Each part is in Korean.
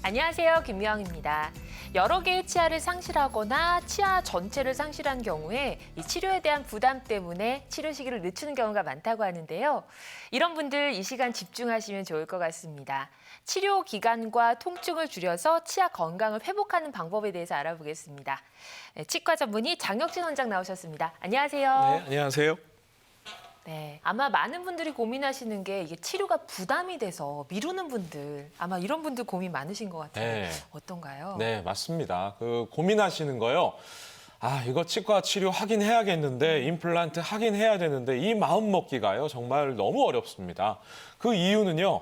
안녕하세요, 김미영입니다. 여러 개의 치아를 상실하거나 치아 전체를 상실한 경우에 이 치료에 대한 부담 때문에 치료 시기를 늦추는 경우가 많다고 하는데요. 이런 분들 이 시간 집중하시면 좋을 것 같습니다. 치료 기간과 통증을 줄여서 치아 건강을 회복하는 방법에 대해서 알아보겠습니다. 치과 전문의 장혁진 원장 나오셨습니다. 안녕하세요. 네, 안녕하세요. 네, 아마 많은 분들이 고민하시는 게 이게 치료가 부담이 돼서 미루는 분들, 아마 이런 분들 고민 많으신 것 같아요. 네. 어떤가요? 네, 맞습니다. 고민하시는 거요. 이거 치과 치료 하긴 해야겠는데, 임플란트 하긴 해야 되는데, 이 마음 먹기가요, 정말 너무 어렵습니다. 그 이유는요,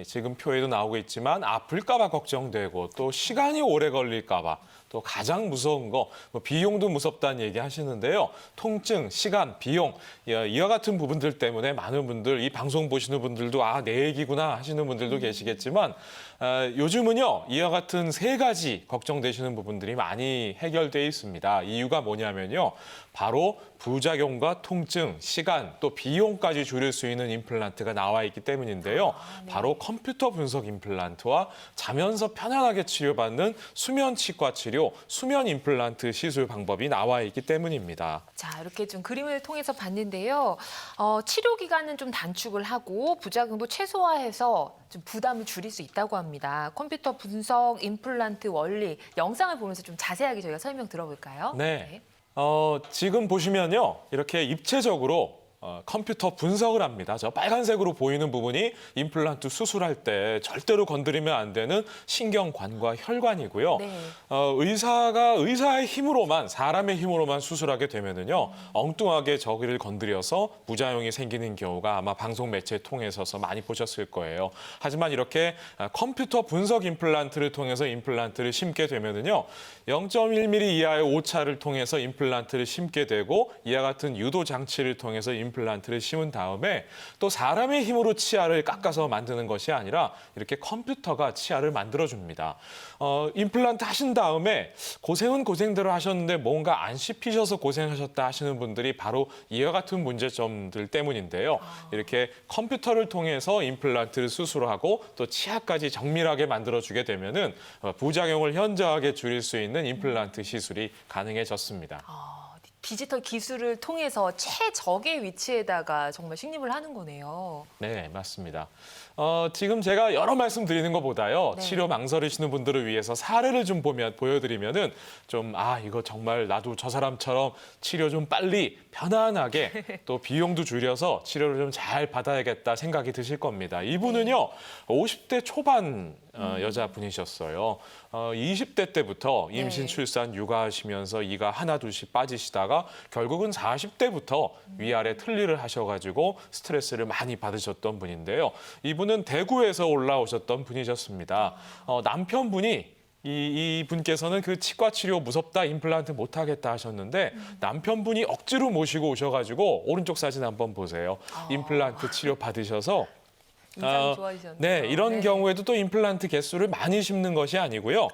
지금 표에도 나오고 있지만, 아플까 봐 걱정되고, 또 시간이 오래 걸릴까 봐, 또 가장 무서운 거, 비용도 무섭다는 얘기 하시는데요. 통증, 시간, 비용, 이와 같은 부분들 때문에 많은 분들, 이 방송 보시는 분들도 내 얘기구나 하시는 분들도 계시겠지만, 요즘은요, 이와 같은 세 가지 걱정되시는 부분들이 많이 해결돼 있습니다. 이유가 뭐냐면요. 바로 부작용과 통증, 시간, 또 비용까지 줄일 수 있는 임플란트가 나와 있기 때문인데요. 네. 바로 컴퓨터 분석 임플란트와 자면서 편안하게 치료받는 수면 치과 치료, 수면 임플란트 시술 방법이 나와 있기 때문입니다. 자, 이렇게 좀 그림을 통해서 봤는데요. 치료 기간은 좀 단축을 하고 부작용도 최소화해서 좀 부담을 줄일 수 있다고 합니다. 컴퓨터 분석 임플란트 원리 영상을 보면서 좀 자세하게 저희가 설명 들어볼까요? 네. 지금 보시면요. 이렇게 입체적으로 컴퓨터 분석을 합니다. 저 빨간색으로 보이는 부분이 임플란트 수술할 때 절대로 건드리면 안 되는 신경관과 혈관이고요. 네. 의사가 의사의 힘으로만, 사람의 힘으로만 수술하게 되면은요, 엉뚱하게 저기를 건드려서 부작용이 생기는 경우가 아마 방송 매체 통해서 많이 보셨을 거예요. 하지만 이렇게 컴퓨터 분석 임플란트를 통해서 임플란트를 심게 되면은요, 0.1mm 이하의 오차를 통해서 임플란트를 심게 되고 이와 같은 유도 장치를 통해서 임플란트를 심은 다음에 또 사람의 힘으로 치아를 깎아서 만드는 것이 아니라 이렇게 컴퓨터가 치아를 만들어줍니다. 임플란트 하신 다음에 고생은 고생대로 하셨는데 뭔가 안 씹히셔서 고생하셨다 하시는 분들이 바로 이와 같은 문제점들 때문인데요. 이렇게 컴퓨터를 통해서 임플란트를 수술하고 또 치아까지 정밀하게 만들어주게 되면은 부작용을 현저하게 줄일 수 있는 임플란트 시술이 가능해졌습니다. 디지털 기술을 통해서 최적의 위치에다가 정말 식립을 하는 거네요. 네, 맞습니다. 지금 제가 여러 말씀 드리는 것보다요. 네. 치료 망설이시는 분들을 위해서 사례를 좀 보여드리면은 좀, 이거 정말 나도 저 사람처럼 치료 좀 빨리 편안하게 또 비용도 줄여서 치료를 좀 잘 받아야겠다 생각이 드실 겁니다. 이분은요, 50대 초반 여자분이셨어요. 20대 때부터 임신, 네. 출산, 육아하시면서 이가 하나 둘씩 빠지시다가 결국은 40대부터 위아래 틀니를 하셔가지고 스트레스를 많이 받으셨던 분인데요. 이분은 대구에서 올라오셨던 분이셨습니다. 남편분이 이 분께서는 그 치과 치료 무섭다, 임플란트 못하겠다 하셨는데 남편분이 억지로 모시고 오셔가지고 오른쪽 사진 한번 보세요. 임플란트 치료 받으셔서 인상이 좋아지셨네요. 네, 이런 네. 경우에도 또 임플란트 개수를 많이 심는 것이 아니고요.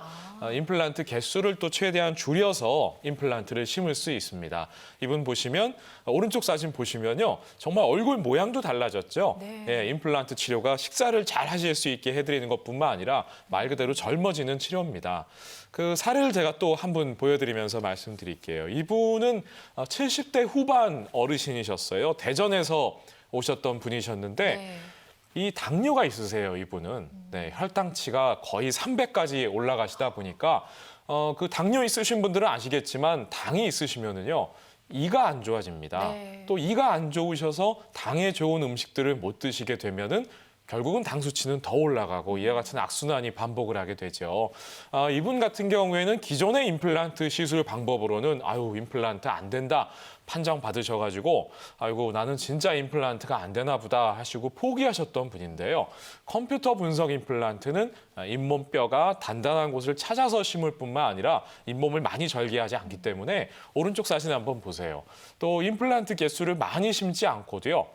임플란트 개수를 또 최대한 줄여서 임플란트를 심을 수 있습니다. 이분 보시면 오른쪽 사진 보시면요. 정말 얼굴 모양도 달라졌죠. 네. 예, 임플란트 치료가 식사를 잘 하실 수 있게 해드리는 것뿐만 아니라 말 그대로 젊어지는 치료입니다. 그 사례를 제가 또 한 분 보여드리면서 말씀드릴게요. 이분은 70대 후반 어르신이셨어요. 대전에서 오셨던 분이셨는데 네. 이 당뇨가 있으세요, 이분은. 네, 혈당치가 거의 300까지 올라가시다 보니까 그 당뇨 있으신 분들은 아시겠지만 당이 있으시면은요. 이가 안 좋아집니다. 네. 또 이가 안 좋으셔서 당에 좋은 음식들을 못 드시게 되면은 결국은 당 수치는 더 올라가고 이와 같은 악순환이 반복을 하게 되죠. 이분 같은 경우에는 기존의 임플란트 시술 방법으로는 임플란트 안 된다 판정 받으셔가지고 아이고 나는 진짜 임플란트가 안 되나 보다 하시고 포기하셨던 분인데요. 컴퓨터 분석 임플란트는 잇몸뼈가 단단한 곳을 찾아서 심을 뿐만 아니라 잇몸을 많이 절개하지 않기 때문에 오른쪽 사진 한번 보세요. 또 임플란트 개수를 많이 심지 않고도요.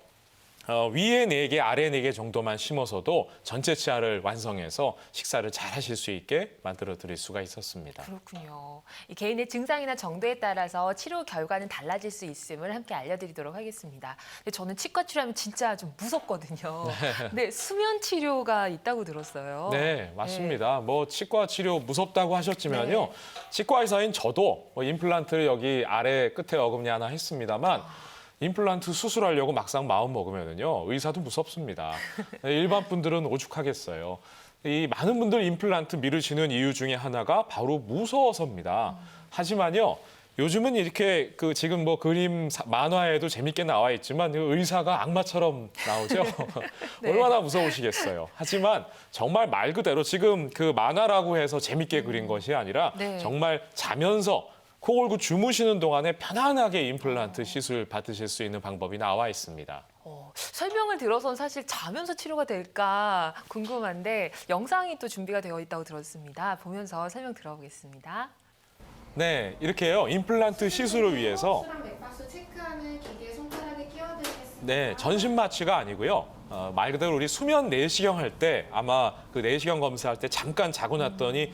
위에 4개, 아래 4개 정도만 심어서도 전체 치아를 완성해서 식사를 잘 하실 수 있게 만들어 드릴 수가 있었습니다. 그렇군요. 이 개인의 증상이나 정도에 따라서 치료 결과는 달라질 수 있음을 함께 알려드리도록 하겠습니다. 근데 저는 치과 치료하면 진짜 좀 무섭거든요. 근데 수면 치료가 있다고 들었어요. 네, 맞습니다. 뭐 치과 치료 무섭다고 하셨지만요. 네. 치과 의사인 저도 뭐 임플란트를 여기 아래 끝에 어금니 하나 했습니다만 임플란트 수술하려고 막상 마음 먹으면요. 의사도 무섭습니다. 일반 분들은 오죽하겠어요. 이 많은 분들 임플란트 미루시는 이유 중에 하나가 바로 무서워서입니다. 하지만요. 요즘은 이렇게 지금 뭐 그림 만화에도 재밌게 나와 있지만 의사가 악마처럼 나오죠. 네. 얼마나 무서우시겠어요. 하지만 정말 말 그대로 지금 그 만화라고 해서 재밌게 그린 것이 아니라 네. 정말 자면서 코 골고 주무시는 동안에 편안하게 임플란트 시술 받으실 수 있는 방법이 나와 있습니다. 설명을 들어선 사실 자면서 치료가 될까 궁금한데 영상이 또 준비가 되어 있다고 들었습니다. 보면서 설명 들어보겠습니다. 네, 이렇게요. 임플란트 시술을 위해서 호수랑 맥박수 체크하는 기계 손가락에 끼워드리겠습니다. 네, 전신 마취가 아니고요. 말 그대로 우리 수면 내시경 할 때 아마 그 내시경 검사할 때 잠깐 자고 났더니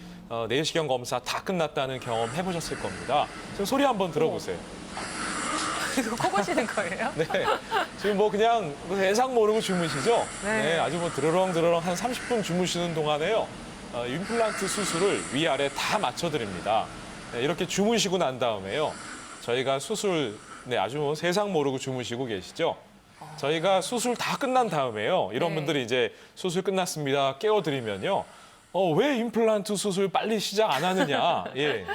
내시경 검사 다 끝났다는 경험 해보셨을 겁니다. 지금 소리 한번 들어보세요. 이거 코 고시는 거예요? 네, 지금 뭐 그냥 세상 모르고 주무시죠? 네. 네, 아주 뭐 드러렁드러렁 한 30분 주무시는 동안에요. 임플란트 수술을 위아래 다 맞춰드립니다. 네, 이렇게 주무시고 난 다음에요. 저희가 수술, 네, 아주 뭐 세상 모르고 주무시고 계시죠? 저희가 수술 다 끝난 다음에요. 이런 네. 분들이 이제 수술 끝났습니다. 깨워드리면요. 왜 임플란트 수술 빨리 시작 안 하느냐. 예.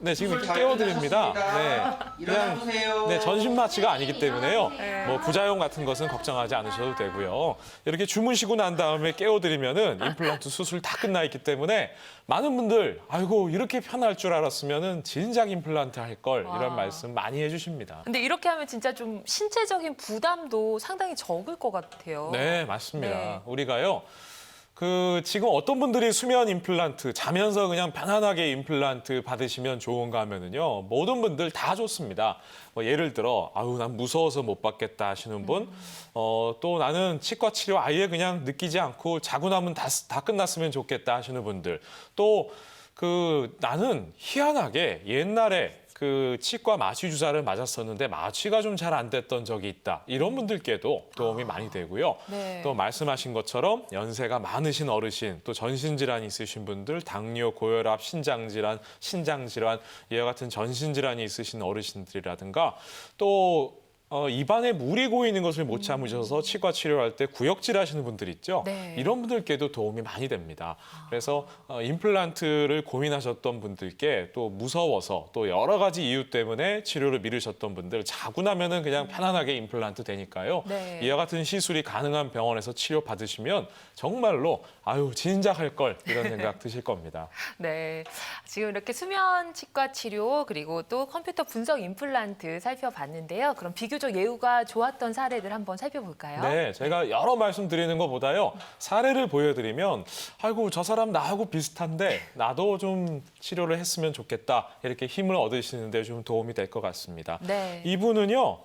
네, 지금 이렇게 깨워드립니다. 네. 일어나보세요. 네, 전신 마취가 아니기 때문에요. 네. 뭐 부작용 같은 것은 걱정하지 않으셔도 되고요. 이렇게 주무시고 난 다음에 깨워드리면은 임플란트 수술 다 끝나 있기 때문에 많은 분들 아이고 이렇게 편할 줄 알았으면은 진작 임플란트 할 걸 와. 이런 말씀 많이 해주십니다. 근데 이렇게 하면 진짜 좀 신체적인 부담도 상당히 적을 것 같아요. 네, 맞습니다. 네. 우리가요. 지금 어떤 분들이 수면 임플란트, 자면서 그냥 편안하게 임플란트 받으시면 좋은가 하면은요, 모든 분들 다 좋습니다. 뭐 예를 들어, 아유, 난 무서워서 못 받겠다 하시는 분, 또 나는 치과 치료 아예 그냥 느끼지 않고 자고 나면 다 끝났으면 좋겠다 하시는 분들, 또 나는 희한하게 옛날에 치과 마취 주사를 맞았었는데 마취가 좀 잘 안 됐던 적이 있다. 이런 분들께도 도움이 많이 되고요. 네. 또 말씀하신 것처럼 연세가 많으신 어르신, 또 전신질환이 있으신 분들, 당뇨, 고혈압, 신장질환, 신장질환, 이와 같은 전신질환이 있으신 어르신들이라든가 또 입안에 물이 고이는 것을 못 참으셔서 치과 치료할 때 구역질 하시는 분들 있죠. 네. 이런 분들께도 도움이 많이 됩니다. 그래서 임플란트를 고민하셨던 분들께 또 무서워서 또 여러 가지 이유 때문에 치료를 미루셨던 분들 자고 나면은 그냥 편안하게 임플란트 되니까요. 네. 이와 같은 시술이 가능한 병원에서 치료 받으시면 정말로 아유 진작 할 걸 이런 생각 드실 겁니다. 네. 지금 이렇게 수면 치과 치료 그리고 또 컴퓨터 분석 임플란트 살펴봤는데요. 그럼 비교적 예후가 좋았던 사례들 한번 살펴볼까요? 네, 제가 여러 말씀 드리는 것보다요. 사례를 보여드리면 아이고 저 사람 나하고 비슷한데 나도 좀 치료를 했으면 좋겠다. 이렇게 힘을 얻으시는데 좀 도움이 될 것 같습니다. 네. 이분은요.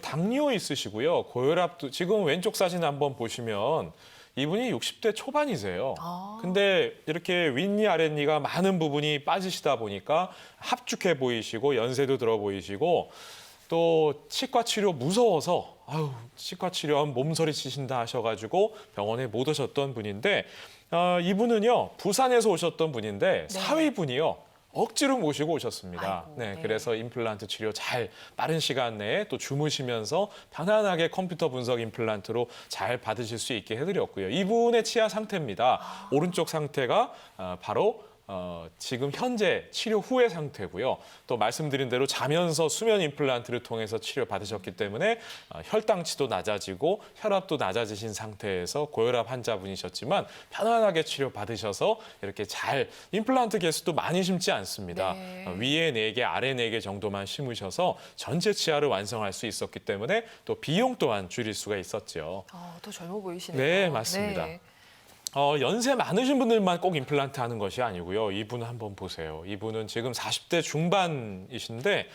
당뇨 있으시고요. 고혈압도 지금 왼쪽 사진 한번 보시면 이분이 60대 초반이세요. 아. 근데 이렇게 윗니 아랫니가 많은 부분이 빠지시다 보니까 합죽해 보이시고 연세도 들어 보이시고 또 치과 치료 무서워서 아유 치과 치료하면 몸서리 치신다 하셔가지고 병원에 못 오셨던 분인데 이분은요 부산에서 오셨던 분인데 네. 사위분이요 억지로 모시고 오셨습니다. 아이고, 네, 네. 그래서 임플란트 치료 잘 빠른 시간 내에 또 주무시면서 편안하게 컴퓨터 분석 임플란트로 잘 받으실 수 있게 해드렸고요. 이분의 치아 상태입니다. 오른쪽 상태가 바로 지금 현재 치료 후의 상태고요. 또 말씀드린 대로 자면서 수면 임플란트를 통해서 치료 받으셨기 때문에 혈당치도 낮아지고 혈압도 낮아지신 상태에서 고혈압 환자분이셨지만 편안하게 치료 받으셔서 이렇게 잘 임플란트 개수도 많이 심지 않습니다. 네. 위에 4개, 아래 4개 정도만 심으셔서 전체 치아를 완성할 수 있었기 때문에 또 비용 또한 줄일 수가 있었죠. 더 젊어 보이시네요. 네, 맞습니다. 네. 연세 많으신 분들만 꼭 임플란트 하는 것이 아니고요. 이분 한번 보세요. 이분은 지금 40대 중반이신데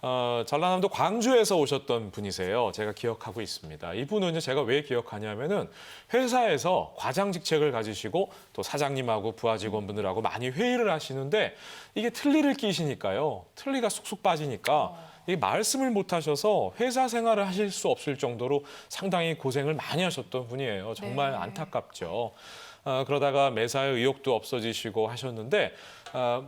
전라남도 광주에서 오셨던 분이세요. 제가 기억하고 있습니다. 이분은 제가 왜 기억하냐면은 회사에서 과장 직책을 가지시고 또 사장님하고 부하 직원분들하고 많이 회의를 하시는데 이게 틀니를 끼시니까요. 틀니가 쑥쑥 빠지니까 이 말씀을 못 하셔서 회사 생활을 하실 수 없을 정도로 상당히 고생을 많이 하셨던 분이에요. 정말 네. 안타깝죠. 그러다가 매사에 의욕도 없어지시고 하셨는데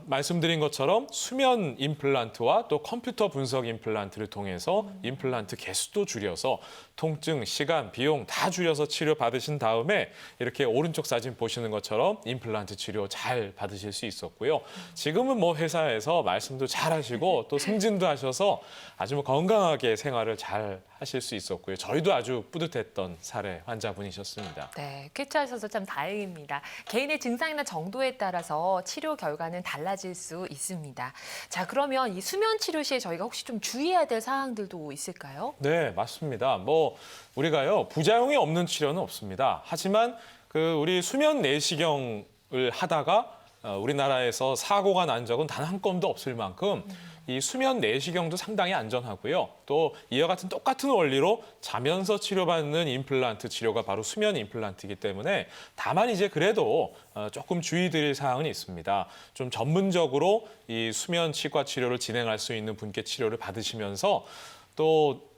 말씀드린 것처럼 수면 임플란트와 또 컴퓨터 분석 임플란트를 통해서 임플란트 개수도 줄여서 통증, 시간, 비용 다 줄여서 치료 받으신 다음에 이렇게 오른쪽 사진 보시는 것처럼 임플란트 치료 잘 받으실 수 있었고요. 지금은 뭐 회사에서 말씀도 잘 하시고 또 승진도 하셔서 아주 뭐 건강하게 생활을 잘 하실 수 있었고요. 저희도 아주 뿌듯했던 사례 환자분이셨습니다. 네, 쾌차하셔서 참 다행입니다. 개인의 증상이나 정도에 따라서 치료 결과는 달라질 수 있습니다. 자, 그러면 이 수면 치료 시에 저희가 혹시 좀 주의해야 될 사항들도 있을까요? 네, 맞습니다. 뭐 우리가요 부작용이 없는 치료는 없습니다. 하지만 우리 수면 내시경을 하다가 우리나라에서 사고가 난 적은 단 한 건도 없을 만큼 이 수면 내시경도 상당히 안전하고요. 또 이와 같은 똑같은 원리로 자면서 치료받는 임플란트 치료가 바로 수면 임플란트이기 때문에 다만 이제 그래도 조금 주의 드릴 사항은 있습니다. 좀 전문적으로 이 수면 치과 치료를 진행할 수 있는 분께 치료를 받으시면서 또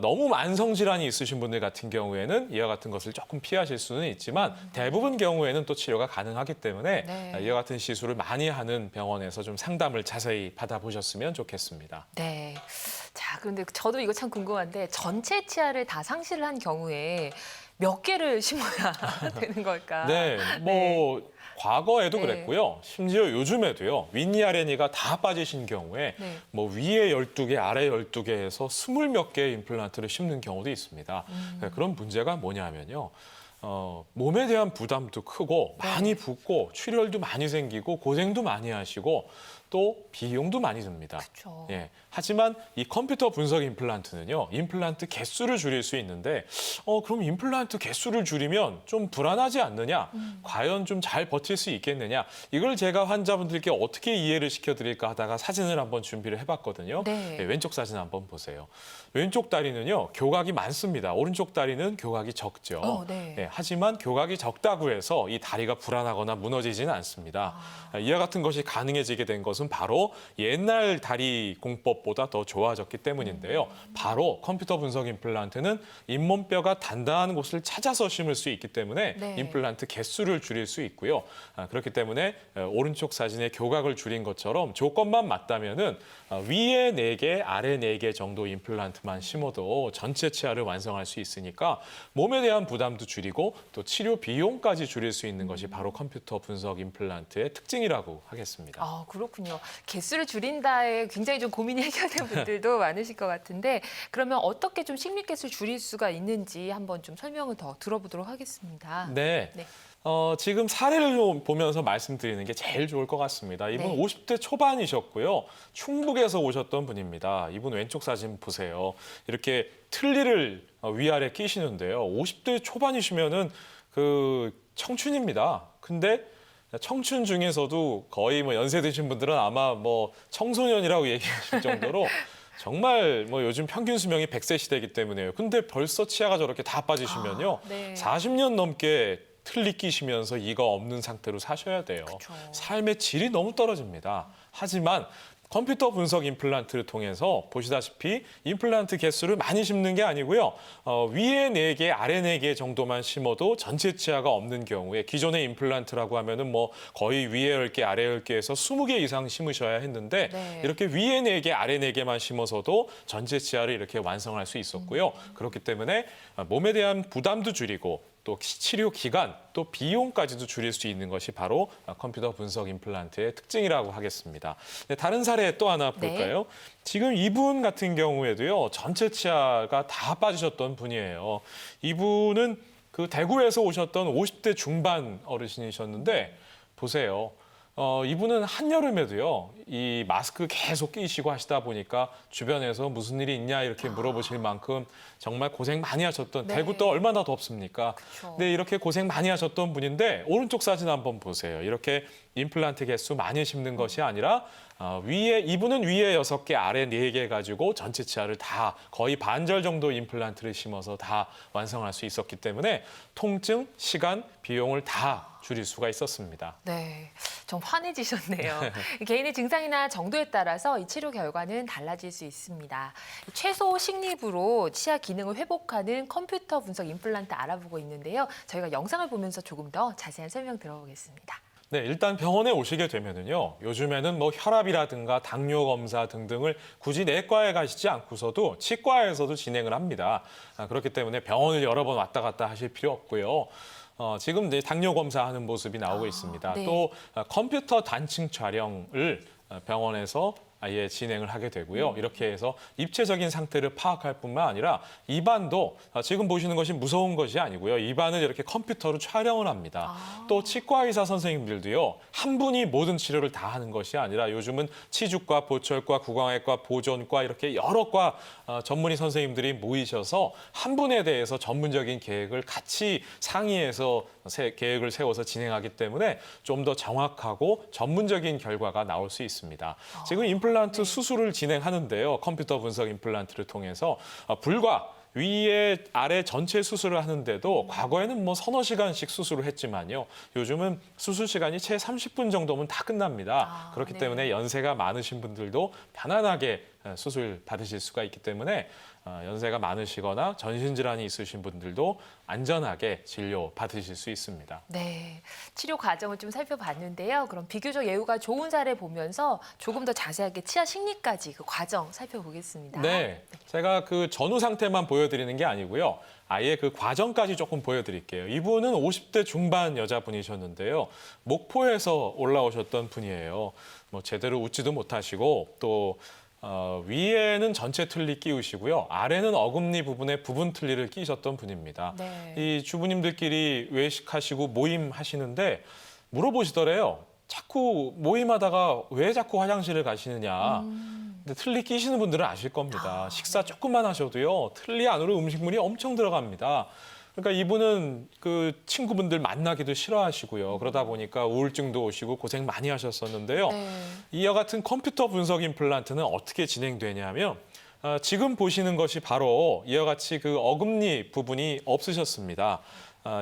너무 만성 질환이 있으신 분들 같은 경우에는 이와 같은 것을 조금 피하실 수는 있지만 대부분 경우에는 또 치료가 가능하기 때문에 네. 이와 같은 시술을 많이 하는 병원에서 좀 상담을 자세히 받아보셨으면 좋겠습니다. 네. 자, 그런데 저도 이거 참 궁금한데 전체 치아를 다 상실을 한 경우에 몇 개를 심어야 되는 걸까? 네, 뭐 과거에도 네. 그랬고요. 심지어 요즘에도요. 윗니 아랫니가 다 빠지신 경우에 네. 뭐 위에 12개, 아래 12개에서 20몇 개의 임플란트를 심는 경우도 있습니다. 네, 그런 문제가 뭐냐면요. 몸에 대한 부담도 크고 많이 붓고 출혈도 많이 생기고 고생도 많이 하시고 또 비용도 많이 듭니다. 그렇죠. 예. 하지만 이 컴퓨터 분석 임플란트는요, 임플란트 개수를 줄일 수 있는데, 그럼 임플란트 개수를 줄이면 좀 불안하지 않느냐? 과연 좀 잘 버틸 수 있겠느냐? 이걸 제가 환자분들께 어떻게 이해를 시켜드릴까 하다가 사진을 한번 준비를 해봤거든요. 네. 예, 왼쪽 사진 한번 보세요. 왼쪽 다리는요, 교각이 많습니다. 오른쪽 다리는 교각이 적죠. 네. 예, 하지만 교각이 적다고 해서 이 다리가 불안하거나 무너지지는 않습니다. 이와 같은 것이 가능해지게 된 것은 바로 옛날 다리 공법보다 더 좋아졌기 때문인데요. 바로 컴퓨터 분석 임플란트는 잇몸뼈가 단단한 곳을 찾아서 심을 수 있기 때문에 네. 임플란트 개수를 줄일 수 있고요. 그렇기 때문에 오른쪽 사진의 교각을 줄인 것처럼 조건만 맞다면은 위에 4개, 아래 4개 정도 임플란트만 심어도 전체 치아를 완성할 수 있으니까 몸에 대한 부담도 줄이고 또 치료 비용까지 줄일 수 있는 것이 바로 컴퓨터 분석 임플란트의 특징이라고 하겠습니다. 아, 그렇군요. 개수를 줄인다에 굉장히 좀 고민이 해결된 분들도 많으실 것 같은데 그러면 어떻게 좀 식립 개수를 줄일 수가 있는지 한번 좀 설명을 더 들어보도록 하겠습니다. 네. 네. 지금 사례를 보면서 말씀드리는 게 제일 좋을 것 같습니다. 이분 네. 50대 초반이셨고요. 충북에서 오셨던 분입니다. 이분 왼쪽 사진 보세요. 이렇게 틀니를 위아래 끼시는데요. 50대 초반이시면은 청춘입니다. 근데 청춘 중에서도 거의 뭐 연세 드신 분들은 아마 뭐 청소년이라고 얘기하실 정도로 정말 뭐 요즘 평균 수명이 100세 시대이기 때문에요. 근데 벌써 치아가 저렇게 다 빠지시면요. 네. 40년 넘게 틀니 끼시면서 이가 없는 상태로 사셔야 돼요. 그쵸. 삶의 질이 너무 떨어집니다. 하지만 컴퓨터 분석 임플란트를 통해서 보시다시피 임플란트 개수를 많이 심는 게 아니고요. 위에 4개, 아래 4개 정도만 심어도 전체 치아가 없는 경우에 기존의 임플란트라고 하면은 뭐 거의 위에 10개, 아래 10개에서 20개 이상 심으셔야 했는데 네. 이렇게 위에 4개, 아래 4개만 심어서도 전체 치아를 이렇게 완성할 수 있었고요. 그렇기 때문에 몸에 대한 부담도 줄이고 또 치료 기간, 또 비용까지도 줄일 수 있는 것이 바로 컴퓨터 분석 임플란트의 특징이라고 하겠습니다. 네, 다른 사례 또 하나 볼까요? 지금 이분 같은 경우에도요. 전체 치아가 다 빠지셨던 분이에요. 이분은 대구에서 오셨던 50대 중반 어르신이셨는데 보세요. 이분은 한여름에도요, 이 마스크 계속 끼시고 하시다 보니까 주변에서 무슨 일이 있냐 이렇게 물어보실 만큼 정말 고생 많이 하셨던, 네. 대구 또 얼마나 덥습니까? 그쵸. 네, 이렇게 고생 많이 하셨던 분인데 오른쪽 사진 한번 보세요. 이렇게 임플란트 개수 많이 심는 것이 아니라 이분은 위에 6개, 아래 4개 가지고 전체 치아를 다 거의 반절 정도 임플란트를 심어서 다 완성할 수 있었기 때문에 통증, 시간, 비용을 다 줄일 수가 있었습니다. 네, 좀 환해지셨네요. 개인의 증상이나 정도에 따라서 이 치료 결과는 달라질 수 있습니다. 최소 식립으로 치아 기능을 회복하는 컴퓨터 분석 임플란트 알아보고 있는데요. 저희가 영상을 보면서 조금 더 자세한 설명 들어보겠습니다. 네, 일단 병원에 오시게 되면은요. 요즘에는 뭐 혈압이라든가 당뇨 검사 등등을 굳이 내과에 가시지 않고서도 치과에서도 진행을 합니다. 그렇기 때문에 병원을 여러 번 왔다 갔다 하실 필요 없고요. 지금 이제 당뇨 검사하는 모습이 나오고 있습니다. 네. 또 컴퓨터 단층 촬영을 병원에서 아예 진행을 하게 되고요. 이렇게 해서 입체적인 상태를 파악할 뿐만 아니라 입안도 지금 보시는 것이 무서운 것이 아니고요. 입안을 이렇게 컴퓨터로 촬영을 합니다. 또 치과 의사 선생님들도요. 한 분이 모든 치료를 다 하는 것이 아니라 요즘은 치주과, 보철과, 구강외과, 보존과 이렇게 여러 과 전문의 선생님들이 모이셔서 한 분에 대해서 전문적인 계획을 같이 상의해서 계획을 세워서 진행하기 때문에 좀 더 정확하고 전문적인 결과가 나올 수 있습니다. 지금 임플란트 수술을 진행하는데요. 컴퓨터 분석 임플란트를 통해서 불과 위에 아래 전체 수술을 하는데도 과거에는 뭐 서너 시간씩 수술을 했지만요. 요즘은 수술 시간이 채 30분 정도면 다 끝납니다. 그렇기 네. 때문에 연세가 많으신 분들도 편안하게 수술 받으실 수가 있기 때문에 연세가 많으시거나 전신질환이 있으신 분들도 안전하게 진료 받으실 수 있습니다. 네, 치료 과정을 좀 살펴봤는데요. 그럼 비교적 예후가 좋은 사례 보면서 조금 더 자세하게 치아 식립까지 그 과정 살펴보겠습니다. 네, 제가 그 전후 상태만 보여드리는 게 아니고요. 아예 그 과정까지 조금 보여드릴게요. 이분은 50대 중반 여자분이셨는데요. 목포에서 올라오셨던 분이에요. 뭐 제대로 웃지도 못하시고 또 위에는 전체 틀니 끼우시고요. 아래는 어금니 부분에 부분 틀니를 끼셨던 분입니다. 네. 이 주부님들끼리 외식하시고 모임하시는데 물어보시더래요. 자꾸 모임하다가 왜 자꾸 화장실을 가시느냐. 근데 틀니 끼시는 분들은 아실 겁니다. 식사 조금만 하셔도요. 틀니 안으로 음식물이 엄청 들어갑니다. 그러니까 이분은 그 친구분들 만나기도 싫어하시고요. 그러다 보니까 우울증도 오시고 고생 많이 하셨었는데요. 네. 이와 같은 컴퓨터 분석 임플란트는 어떻게 진행되냐면 지금 보시는 것이 바로 이와 같이 그 어금니 부분이 없으셨습니다.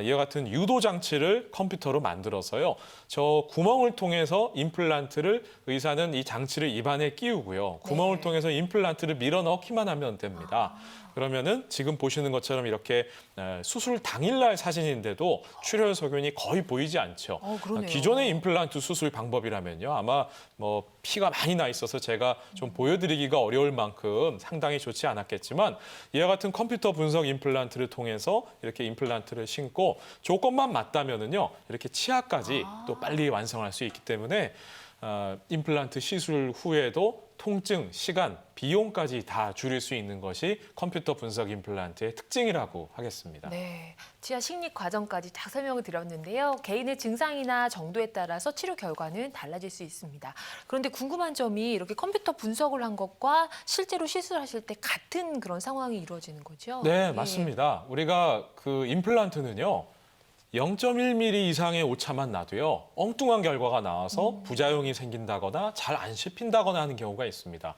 이와 같은 유도 장치를 컴퓨터로 만들어서요. 저 구멍을 통해서 임플란트를 의사는 이 장치를 입안에 끼우고요. 구멍을 네. 통해서 임플란트를 밀어 넣기만 하면 됩니다. 그러면은 지금 보시는 것처럼 이렇게 수술 당일날 사진인데도 출혈 소견이 거의 보이지 않죠. 그러네요. 기존의 임플란트 수술 방법이라면요. 아마 뭐 피가 많이 나 있어서 제가 좀 보여드리기가 어려울 만큼 상당히 좋지 않았겠지만 이와 같은 컴퓨터 분석 임플란트를 통해서 이렇게 임플란트를 심고 조건만 맞다면은요. 이렇게 치아까지 또 빨리 완성할 수 있기 때문에 임플란트 시술 후에도 통증, 시간, 비용까지 다 줄일 수 있는 것이 컴퓨터 분석 임플란트의 특징이라고 하겠습니다. 네, 치아 식립 과정까지 다 설명을 드렸는데요. 개인의 증상이나 정도에 따라서 치료 결과는 달라질 수 있습니다. 그런데 궁금한 점이 이렇게 컴퓨터 분석을 한 것과 실제로 시술하실 때 같은 그런 상황이 이루어지는 거죠? 네, 맞습니다. 우리가 그 임플란트는요. 0.1mm 이상의 오차만 나도요. 엉뚱한 결과가 나와서 부작용이 생긴다거나 잘 안 씹힌다거나 하는 경우가 있습니다.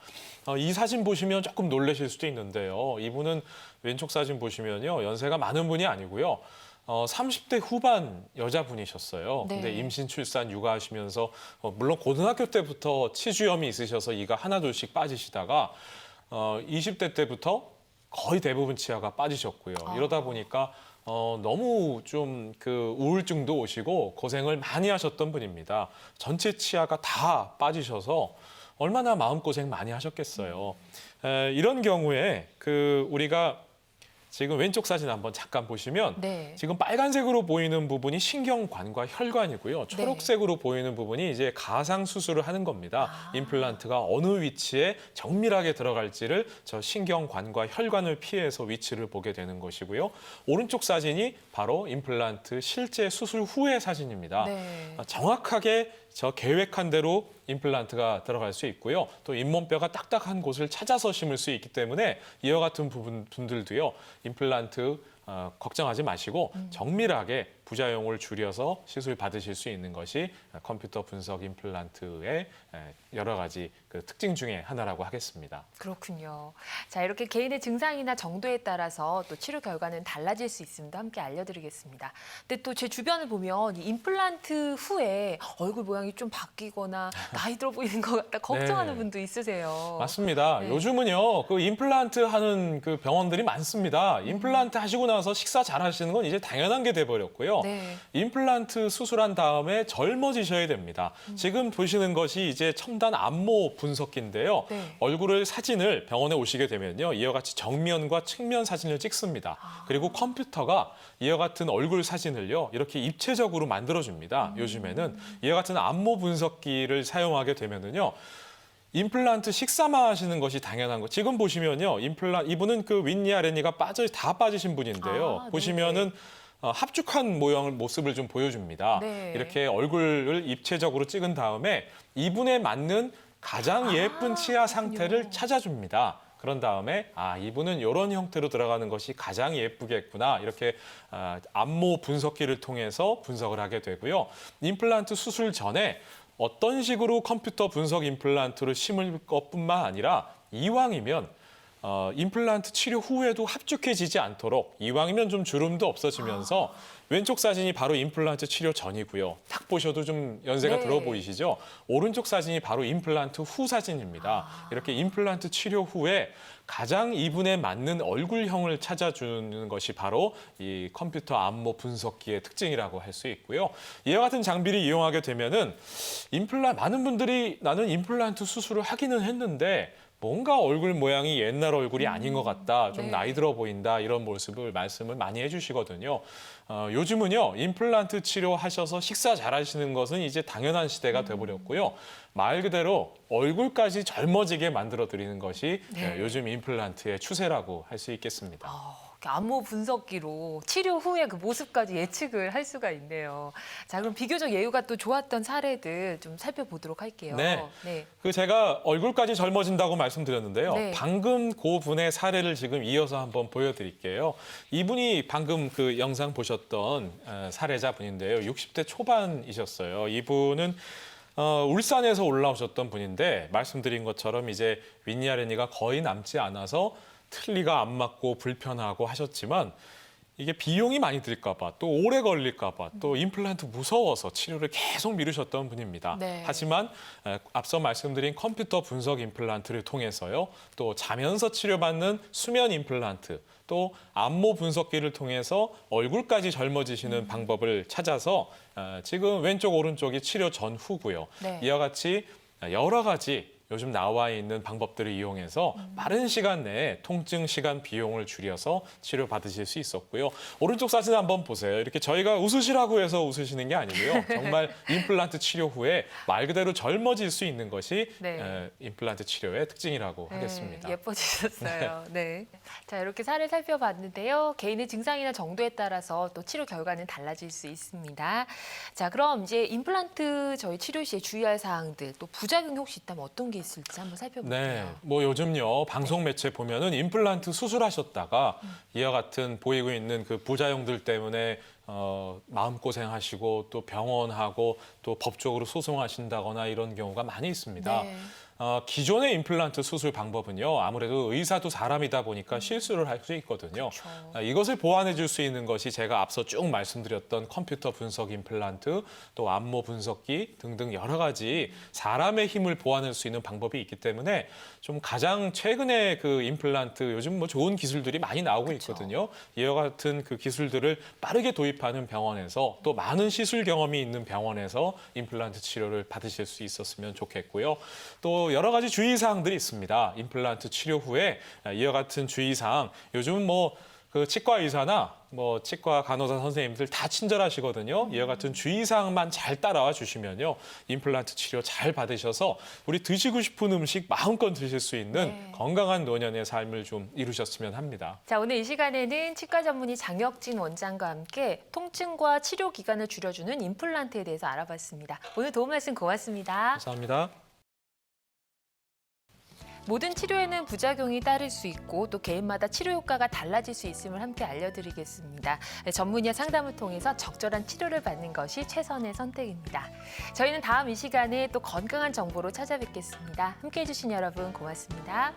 이 사진 보시면 조금 놀라실 수도 있는데요. 이분은 왼쪽 사진 보시면요. 연세가 많은 분이 아니고요. 30대 후반 여자분이셨어요. 네. 근데 임신, 출산, 육아하시면서 물론 고등학교 때부터 치주염이 있으셔서 이가 하나둘씩 빠지시다가 20대 때부터 거의 대부분 치아가 빠지셨고요. 이러다 보니까 너무 좀 그 우울증도 오시고 고생을 많이 하셨던 분입니다. 전체 치아가 다 빠지셔서 얼마나 마음고생 많이 하셨겠어요. 이런 경우에 그 우리가 지금 왼쪽 사진 한번 잠깐 보시면 네. 지금 빨간색으로 보이는 부분이 신경관과 혈관이고요. 초록색으로 보이는 부분이 이제 가상 수술을 하는 겁니다. 임플란트가 어느 위치에 정밀하게 들어갈지를 저 신경관과 혈관을 피해서 위치를 보게 되는 것이고요. 오른쪽 사진이 바로 임플란트 실제 수술 후의 사진입니다. 네. 정확하게 저 계획한 대로 임플란트가 들어갈 수 있고요. 또 잇몸뼈가 딱딱한 곳을 찾아서 심을 수 있기 때문에 이와 같은 분들도요. 임플란트 걱정하지 마시고 정밀하게 부작용을 줄여서 시술 받으실 수 있는 것이 컴퓨터 분석 임플란트의 여러 가지 그 특징 중에 하나라고 하겠습니다. 그렇군요. 자, 이렇게 개인의 증상이나 정도에 따라서 또 치료 결과는 달라질 수 있음도 함께 알려드리겠습니다. 근데 또 제 주변을 보면 이 임플란트 후에 얼굴 모양이 좀 바뀌거나 나이 들어 보이는 것 같다 걱정하는 네. 분도 있으세요. 맞습니다. 네. 요즘은요, 그 임플란트 하는 그 병원들이 많습니다. 임플란트 하시고 나서 식사 잘 하시는 건 이제 당연한 게 돼버렸고요. 네. 임플란트 수술한 다음에 젊어지셔야 됩니다. 지금 보시는 것이 이제 첨단 안모 분석기인데요. 네. 얼굴을 사진을 병원에 오시게 되면요. 이와 같이 정면과 측면 사진을 찍습니다. 그리고 컴퓨터가 이와 같은 얼굴 사진을요. 이렇게 입체적으로 만들어줍니다. 요즘에는 이와 같은 안모 분석기를 사용하게 되면은요. 임플란트 식사만 하시는 것이 당연한 거. 지금 보시면요, 이분은 그 윗니아랫니가 다 빠지신 분인데요. 네. 보시면은 합죽한 모습을 좀 보여줍니다. 네. 이렇게 얼굴을 입체적으로 찍은 다음에 이분에 맞는 가장 예쁜 치아 상태를 그렇군요. 찾아줍니다. 그런 다음에 이분은 이런 형태로 들어가는 것이 가장 예쁘겠구나. 이렇게 안모 분석기를 통해서 분석을 하게 되고요. 임플란트 수술 전에 어떤 식으로 컴퓨터 분석 임플란트를 심을 것뿐만 아니라 이왕이면 임플란트 치료 후에도 합죽해지지 않도록 이왕이면 좀 주름도 없어지면서 왼쪽 사진이 바로 임플란트 치료 전이고요. 딱 보셔도 좀 연세가 네. 들어 보이시죠? 오른쪽 사진이 바로 임플란트 후 사진입니다. 이렇게 임플란트 치료 후에 가장 이분에 맞는 얼굴형을 찾아주는 것이 바로 이 컴퓨터 안모 분석기의 특징이라고 할 수 있고요. 이와 같은 장비를 이용하게 되면은 많은 분들이 나는 임플란트 수술을 하기는 했는데 뭔가 얼굴 모양이 옛날 얼굴이 아닌 것 같다, 좀 네. 나이 들어 보인다 이런 말씀을 많이 해주시거든요. 요즘은요 임플란트 치료하셔서 식사 잘하시는 것은 이제 당연한 시대가 돼버렸고요. 말 그대로 얼굴까지 젊어지게 만들어 드리는 것이 네. 요즘 임플란트의 추세라고 할 수 있겠습니다. 안모 분석기로 치료 후의 그 모습까지 예측을 할 수가 있네요. 자, 그럼 비교적 예후가 또 좋았던 사례들 좀 살펴보도록 할게요. 네. 네. 그 제가 얼굴까지 젊어진다고 말씀드렸는데요. 네. 방금 그 분의 사례를 지금 이어서 한번 보여드릴게요. 이분이 방금 그 영상 보셨던 사례자분인데요. 60대 초반이셨어요. 이분은 울산에서 올라오셨던 분인데 말씀드린 것처럼 이제 윗니아랫니가 거의 남지 않아서 틀니가 안 맞고 불편하고 하셨지만 이게 비용이 많이 들까 봐, 또 오래 걸릴까 봐, 또 임플란트 무서워서 치료를 계속 미루셨던 분입니다. 네. 하지만 앞서 말씀드린 컴퓨터 분석 임플란트를 통해서요. 또 자면서 치료받는 수면 임플란트, 또 안모 분석기를 통해서 얼굴까지 젊어지시는 방법을 찾아서 지금 왼쪽 오른쪽이 치료 전후고요. 네. 이와 같이 여러 가지 요즘 나와 있는 방법들을 이용해서 빠른 시간 내에 통증 시간 비용을 줄여서 치료 받으실 수 있었고요. 오른쪽 사진 한번 보세요. 이렇게 저희가 웃으시라고 해서 웃으시는 게 아니고요. 정말 임플란트 치료 후에 말 그대로 젊어질 수 있는 것이 네. 임플란트 치료의 특징이라고 하겠습니다. 네, 예뻐지셨어요. 네. 자, 이렇게 사례 살펴봤는데요. 개인의 증상이나 정도에 따라서 또 치료 결과는 달라질 수 있습니다. 자, 그럼 이제 임플란트 저희 치료 시에 주의할 사항들, 또 부작용이 혹시 있다면 어떤 게 있을지 한번 살펴볼게요. 네, 뭐 요즘요 방송 매체 보면은 임플란트 수술하셨다가 이와 같은 보이고 있는 그 부작용들 때문에 마음고생하시고 또 병원하고 또 법적으로 소송하신다거나 이런 경우가 많이 있습니다. 네. 기존의 임플란트 수술 방법은요. 아무래도 의사도 사람이다 보니까 실수를 할 수 있거든요. 그렇죠. 이것을 보완해 줄 수 있는 것이 제가 앞서 쭉 말씀드렸던 컴퓨터 분석 임플란트, 또 안모 분석기 등등 여러 가지 사람의 힘을 보완할 수 있는 방법이 있기 때문에 좀 가장 최근에 그 임플란트 요즘 뭐 좋은 기술들이 많이 나오고 그렇죠. 있거든요. 이와 같은 그 기술들을 빠르게 도입하는 병원에서 또 많은 시술 경험이 있는 병원에서 임플란트 치료를 받으실 수 있었으면 좋겠고요. 또 여러 가지 주의사항들이 있습니다. 임플란트 치료 후에 이와 같은 주의사항, 요즘 뭐 그 치과 의사나 뭐 치과 간호사 선생님들 다 친절하시거든요. 이와 같은 주의사항만 잘 따라와 주시면요. 임플란트 치료 잘 받으셔서 우리 드시고 싶은 음식 마음껏 드실 수 있는 네. 건강한 노년의 삶을 좀 이루셨으면 합니다. 자, 오늘 이 시간에는 치과 전문의 장혁진 원장과 함께 통증과 치료 기간을 줄여주는 임플란트에 대해서 알아봤습니다. 오늘 도움 말씀 고맙습니다. 감사합니다. 모든 치료에는 부작용이 따를 수 있고 또 개인마다 치료 효과가 달라질 수 있음을 함께 알려드리겠습니다. 전문의 상담을 통해서 적절한 치료를 받는 것이 최선의 선택입니다. 저희는 다음 이 시간에 또 건강한 정보로 찾아뵙겠습니다. 함께해 주신 여러분 고맙습니다.